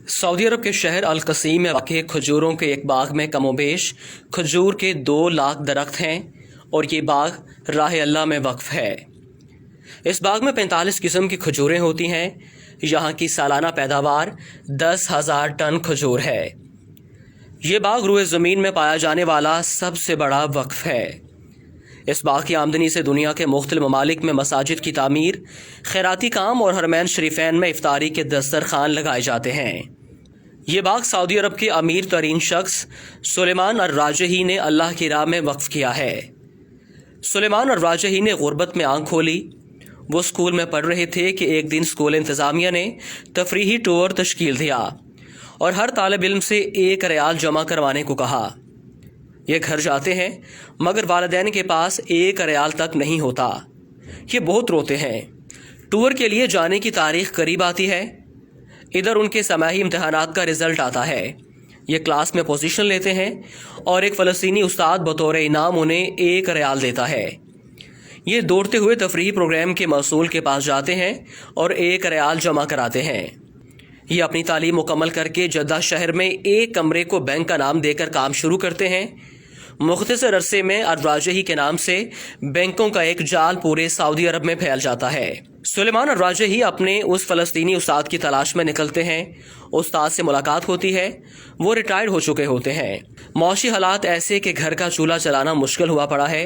Saudi अरब के शहर अल-कसीम में वाक़ खजूरों के एक बाग में कमोबेश खजूर के 2 लाख दरख्त हैं और ये बाग राह अल्लाह में वक्फ है। इस बाग में 45 किस्म की खजूरें होती हैं। यहाँ की सालाना पैदावार 10,000 टन खजूर है। ये बाग रुए ज़मीन में पाया जाने वाला सबसे बड़ा वक्फ है। इस बाग की आमदनी से दुनिया के मुख्तलिफ ममालिक में मसाजिद की तामीर, खैराती काम और हरमैन शरीफैन में इफ्तारी के दस्तरखान लगाए जाते हैं। ये बाग सऊदी अरब के अमीर तरीन शख्स सुलेमान अर-राजही ने अल्लाह की राह में वक्फ किया है। सुलेमान अर-राजही ने गुर्बत में आंख खोली। वो स्कूल में पढ़ रहे थे कि एक दिन स्कूल इंतज़ामिया ने तफरीही टूर तश्कील दिया और हर तालिब इल्म से 1 रियाल जमा करवाने को कहा। ये घर जाते हैं मगर वालिदैन के पास 1 रियाल तक नहीं होता। ये बहुत रोते हैं। टूर के लिए जाने की तारीख करीब आती है। इधर उनके समाही इम्तिहानात का रिजल्ट आता है। ये क्लास में पोजीशन लेते हैं और एक फ़लस्तीनी उस्ताद बतौर इनाम उन्हें 1 रियाल देता है। ये दौड़ते हुए तफरीही प्रोग्राम के मसूल के पास जाते हैं और 1 रियाल जमा कराते हैं। ये अपनी तालीम मुकम्मल करके जद्दा शहर में एक कमरे को बैंक का नाम देकर काम शुरू करते हैं। मुख्तसर अरसे में अर-राजही के नाम से बैंकों का एक जाल पूरे सऊदी अरब में फैल जाता है। सुलेमान अर-राजही अपने उस फ़लस्तीनी उस्ताद की तलाश में निकलते हैं। उस्ताद से मुलाकात होती है। वो रिटायर्ड हो चुके होते हैं। मौशी हालात ऐसे कि घर का चूल्हा चलाना मुश्किल हुआ पड़ा है।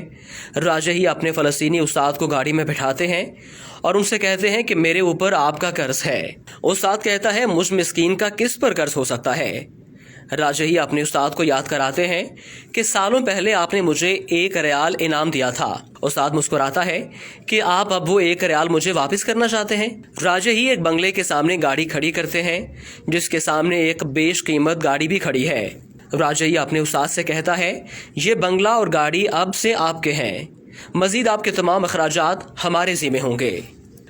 राजही अपने फ़लस्तीनी उस्ताद को गाड़ी में बिठाते हैं और उनसे कहते हैं कि मेरे ऊपर आपका कर्ज है। उस्ताद कहता है, मुझ मिस्कीन का किस पर कर्ज हो सकता है। राजही अपने उस्ताद को याद कराते हैं कि सालों पहले आपने मुझे 1 रियाल इनाम दिया था। उस्ताद मुस्कुराता है कि आप अब वो 1 रियाल मुझे वापस करना चाहते हैं। राजही एक बंगले के सामने गाड़ी खड़ी करते हैं जिसके सामने एक बेशकीमत गाड़ी भी खड़ी है। राजही अपने उस्ताद से कहता है, ये बंगला और गाड़ी अब से आपके हैं। मजीद आपके तमाम अखराजात हमारे ज़िम्मे होंगे।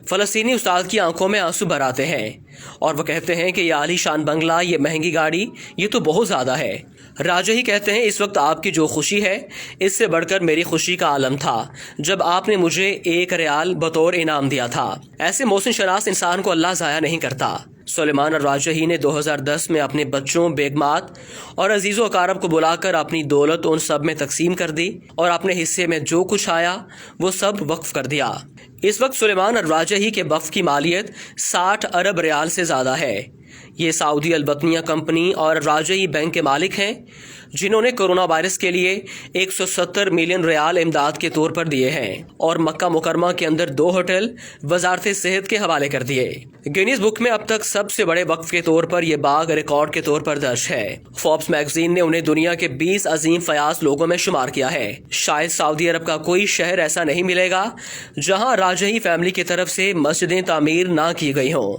फ़लस्तीनी उस्ताद की आंखों में आंसू भर आते हैं और वो कहते हैं कि ये आलीशान बंगला, ये महंगी गाड़ी, ये तो बहुत ज़्यादा है। राजही कहते हैं, इस वक्त आपकी जो खुशी है इससे बढ़कर मेरी खुशी का आलम था जब आपने मुझे 1 रियाल बतौर इनाम दिया था। ऐसे मोहसिन शनास इंसान को अल्लाह ज़ाया नहीं करता। सुलेमान अर-राजही ने 2010 में अपने बच्चों, बेगमात और अजीज़ो अकारब को बुलाकर अपनी दौलत उन सब में तकसीम कर दी और अपने हिस्से में जो कुछ आया वो सब वक्फ कर दिया। इस वक्त सुलेमान अर-राजही के वक्फ की मालियत 60 अरब रियाल से ज़्यादा है। ये सऊदी अल-बतनिया कंपनी और राजही बैंक के मालिक हैं जिन्होंने कोरोना वायरस के लिए 170 मिलियन रियाल इमदाद के तौर पर दिए हैं और मक्का मुकरमा के अंदर 2 होटल वजारत सेहत के हवाले कर दिए। गिनीज बुक में अब तक सबसे बड़े वक्फ के तौर पर यह बाग रिकॉर्ड के तौर पर दर्ज है। फोर्ब्स मैगजीन ने उन्हें दुनिया के 20 अजीम फयाज लोगों में शुमार किया है। शायद सऊदी अरब का कोई शहर ऐसा नहीं मिलेगा जहाँ राजही फैमिली की तरफ से मस्जिदें तामीर ना की गई हों।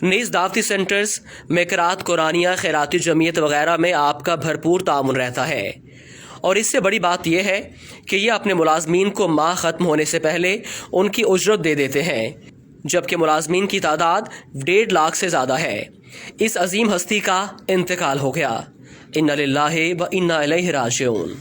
नीज दावती सेंटर्स, मेकरात, कुरानिया, खैराती जमीयत वगैरह में आपका भरपूर ताउन रहता है। और इससे बड़ी बात यह है कि ये अपने मुलाजमीन को माह ख़त्म होने से पहले उनकी उजरत दे देते हैं, जबकि मुलाजमीन की तादाद 1.5 लाख से ज़्यादा है। इस अजीम हस्ती का इंतकाल हो गया। इन्ना लिल्लाहि व इन्ना इलैहि राजिऊन।